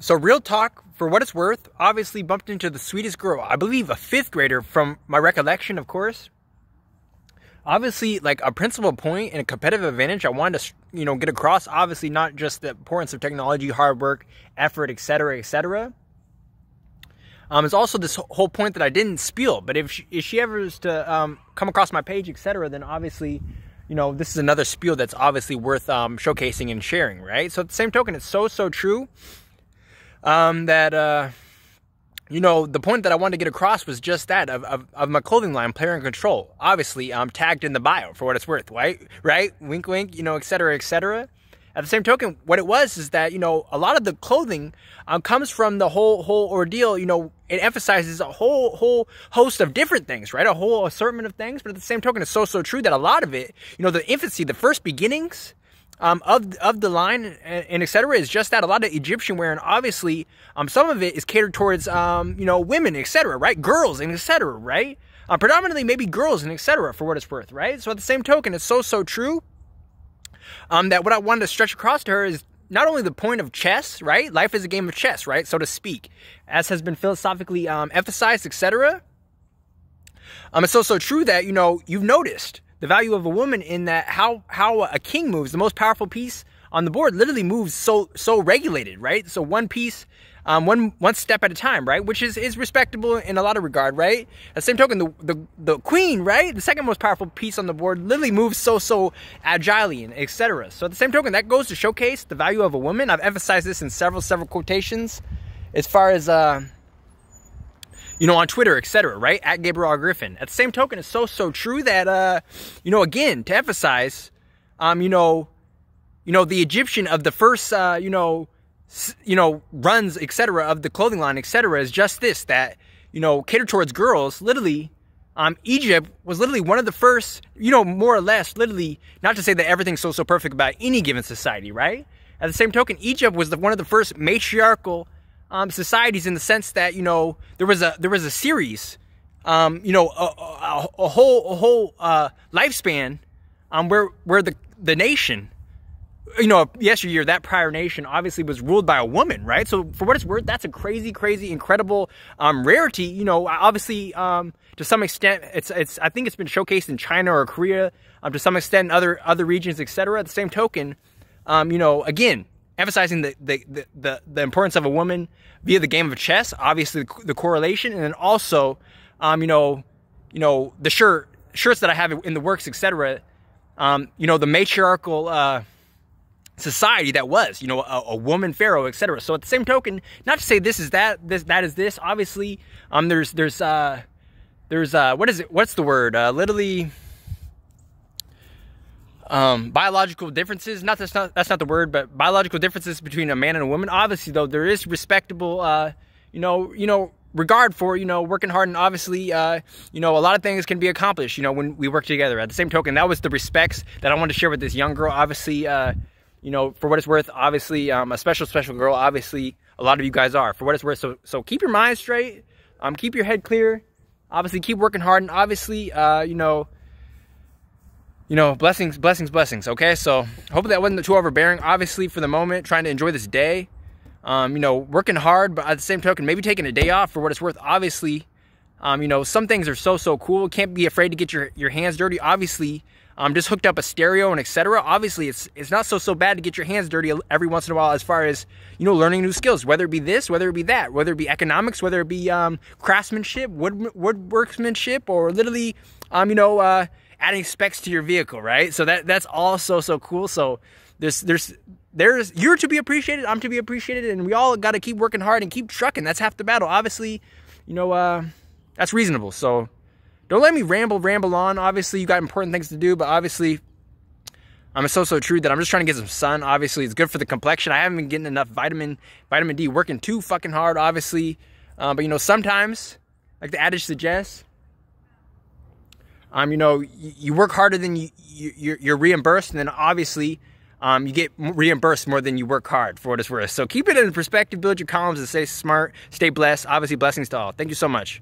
So real talk, for what it's worth, obviously bumped into the sweetest girl, I believe a 5th grader from my recollection, of course. Obviously, like a principal point and a competitive advantage I wanted to, get across. Obviously, not just the importance of technology, hard work, effort, etc., etc. It's also this whole point that I didn't spiel. But if she ever is to come across my page, etc., then obviously, this is another spiel that's obviously worth showcasing and sharing, right? So at the same token, it's so true that the point that I wanted to get across was just that of my clothing line, Player in Control. Obviously, tagged in the bio for what it's worth, right? Wink, wink, etc., etc. At the same token, what it was is that, a lot of the clothing comes from the whole ordeal. It emphasizes a whole host of different things, right? A whole assortment of things. But at the same token, it's so true that a lot of it, the infancy, the first beginnings of the line and etc. is just that, a lot of Egyptian wear, and obviously some of it is catered towards women, etc., right? Girls and etc., right? Predominantly maybe girls and etc., for what it's worth, right? So at the same token, it's so true that what I wanted to stretch across to her is not only the point of chess, right? Life is a game of chess, right? So to speak, as has been philosophically emphasized, etc. It's so true that, you've noticed the value of a woman in that how a king moves, the most powerful piece on the board, literally moves so regulated, right? So one piece, one step at a time, right? Which is respectable in a lot of regard, right? At the same token, the queen, right? The second most powerful piece on the board, literally moves so agilely and etc. So at the same token, that goes to showcase the value of a woman. I've emphasized this in several quotations as far as on Twitter, etc., right? At Gabriel R. Griffin. At the same token, it's so true that, again, to emphasize, the Egyptian of the first, runs, etc., of the clothing line, etc., is just this, that, catered towards girls. Literally, Egypt was literally one of the first, more or less, literally, not to say that everything's so perfect about any given society, right? At the same token, Egypt was one of the first matriarchal societies, in the sense that, there was a series, a whole lifespan, where the nation, yesteryear, that prior nation obviously was ruled by a woman, right? So for what it's worth, that's a crazy, incredible rarity. Obviously, to some extent, I think it's been showcased in China or Korea, to some extent in other regions, etc. At the same token, again, emphasizing the importance of a woman via the game of chess, obviously the correlation, and then also, the shirts that I have in the works, etc. The matriarchal society that was, a woman pharaoh, etc. So at the same token, not to say this is that is this. Obviously, there's what is it? What's the word? Literally. Biological differences, that's not the word, but biological differences between a man and a woman. Obviously, though, there is respectable, regard for, working hard, and obviously, a lot of things can be accomplished, when we work together. At the same token, that was the respects that I wanted to share with this young girl. Obviously, for what it's worth, obviously, a special girl. Obviously, a lot of you guys are, for what it's worth. So keep your mind straight, keep your head clear, obviously keep working hard, and obviously, blessings, okay? So, hope that wasn't too overbearing. Obviously, for the moment, trying to enjoy this day. Working hard, but at the same token, maybe taking a day off, for what it's worth. Obviously, some things are so cool. Can't be afraid to get your hands dirty. Obviously, just hooked up a stereo and etc. Obviously, it's not so bad to get your hands dirty every once in a while, as far as, learning new skills, whether it be this, whether it be that, whether it be economics, whether it be craftsmanship, woodworkmanship, or literally, adding specs to your vehicle, right? So that's all so cool. So there's you're to be appreciated, I'm to be appreciated, and we all got to keep working hard and keep trucking. That's half the battle. Obviously, that's reasonable. So don't let me ramble on. Obviously, you got important things to do, but obviously, it's so true that I'm just trying to get some sun. Obviously, it's good for the complexion. I haven't been getting enough vitamin D, working too fucking hard, obviously. But sometimes, like the adage suggests, you work harder than you're reimbursed, and then obviously, you get reimbursed more than you work hard, for what it's worth. So keep it in perspective, build your columns, and stay smart, stay blessed. Obviously, blessings to all. Thank you so much.